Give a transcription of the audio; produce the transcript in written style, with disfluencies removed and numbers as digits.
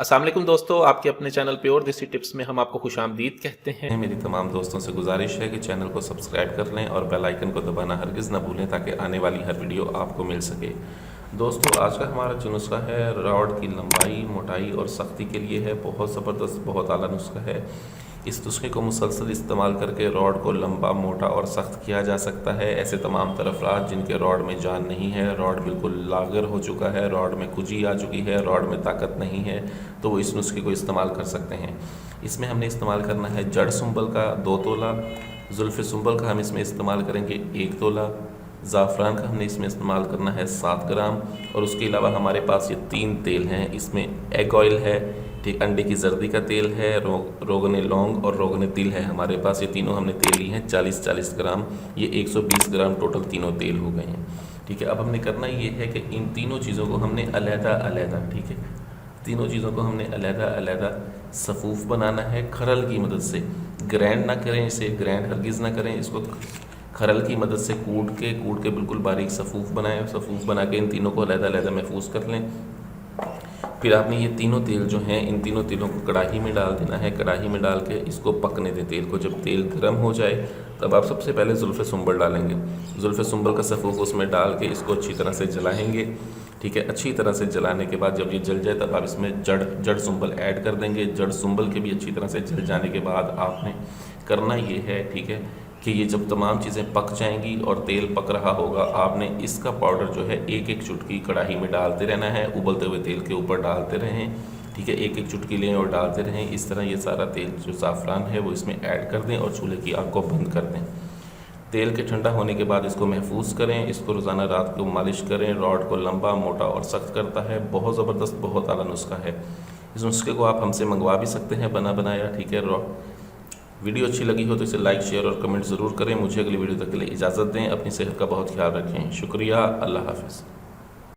अस्सलाम वालेकुम दोस्तों, आपके अपने चैनल प्योर देसी टिप्स में हम आपको खुशामदीद कहते हैं। मेरी तमाम दोस्तों से गुजारिश है कि चैनल को सब्सक्राइब कर लें और बेल आइकन को दबाना हरगिज़ ना भूलें ताकि आने वाली हर वीडियो आपको मिल सके। दोस्तों, आज का हमारा जो नुस्खा है रॉड की लंबाई, मोटाई और सख्ती के लिए है। बहुत ज़बरदस्त, बहुत आला नुस्खा है। इस नुस्खे को मुसलसल इस्तेमाल करके रॉड को लंबा, मोटा और सख्त किया जा सकता है। ऐसे तमाम तरफ़रात जिनके रॉड में जान नहीं है, रॉड बिल्कुल लागर हो चुका है, रॉड में कुजी आ चुकी है, रॉड में ताकत नहीं है, तो वो इस नुस्खे को इस्तेमाल कर सकते हैं। इसमें हमने इस्तेमाल करना है जड़ सुंबल का 2 तोला, जुल्फ़ सुंबल का हम इसमें इस्तेमाल करेंगे 1 तोला, ज़ाफ़रान का हमने इसमें इस्तेमाल करना है 7 ग्राम, और उसके अलावा हमारे पास ये 3 तेल हैं। इसमें एग ऑयल है, ठीक, अंडे की जर्दी का तेल है, रोगन लौंग और रोगन तिल है। हमारे पास ये तीनों हमने तेल लिए हैं 40-40 ग्राम। ये 120 ग्राम टोटल तीनों तेल हो गए हैं। ठीक है, अब हमने करना ये है कि इन तीनों चीज़ों को हमने अलहदा-अलहदा, ठीक है, तीनों चीज़ों को हमने अलहदा-अलहदा सफ़ूफ़ बनाना है खरल की मदद से। ग्रैंड ना करें इसे, ग्रैंड हरगिज़ ना करें इसको, खरल की मदद से कूट के बिल्कुल बारीक सफ़ूफ़ बनाएं। सफ़ूफ़ बना के इन तीनों को अलहदा-अलहदा महफूज कर लें। फिर आपने ये तीनों तेल जो हैं, इन तीनों तेलों को कढ़ाई में डाल देना है। कढ़ाई में डाल के इसको पकने दें तेल को। जब तेल गर्म हो जाए तब आप सबसे पहले जुल्फ़ सुंबल डालेंगे। जुल्फ़ सुंबल का सफ़ूफ़ उसमें डाल के इसको अच्छी तरह से जलाएंगे। ठीक है, अच्छी तरह से जलाने के बाद जब ये जल जाए तब आप इसमें जड़ सुंबल ऐड कर देंगे। जड़ सुंबल के भी अच्छी तरह से जल जाने के बाद आपने करना ये है, ठीक है, कि ये जब तमाम चीज़ें पक जाएंगी और तेल पक रहा होगा, आपने इसका पाउडर जो है एक एक चुटकी कढ़ाई में डालते रहना है। उबलते हुए तेल के ऊपर डालते रहें। ठीक है, एक एक चुटकी लें और डालते रहें। इस तरह ये सारा तेल जो ज़ाफ़रान है वो इसमें ऐड कर दें और चूल्हे की आग को बंद कर दें। तेल के ठंडा होने के बाद इसको महफूज करें। इसको रोज़ाना रात को मालिश करें। रॉड को लंबा, मोटा और सख्त करता है। बहुत ज़बरदस्त, बहुत आला नुस्खा है। इस नुस्खे को आप हमसे मंगवा भी सकते हैं बना बनाया। ठीक है, वीडियो अच्छी लगी हो तो इसे लाइक, शेयर और कमेंट ज़रूर करें। मुझे अगली वीडियो तक के लिए इजाज़त दें। अपनी सेहत का बहुत ख्याल रखें। शुक्रिया। अल्लाह हाफ़िज़।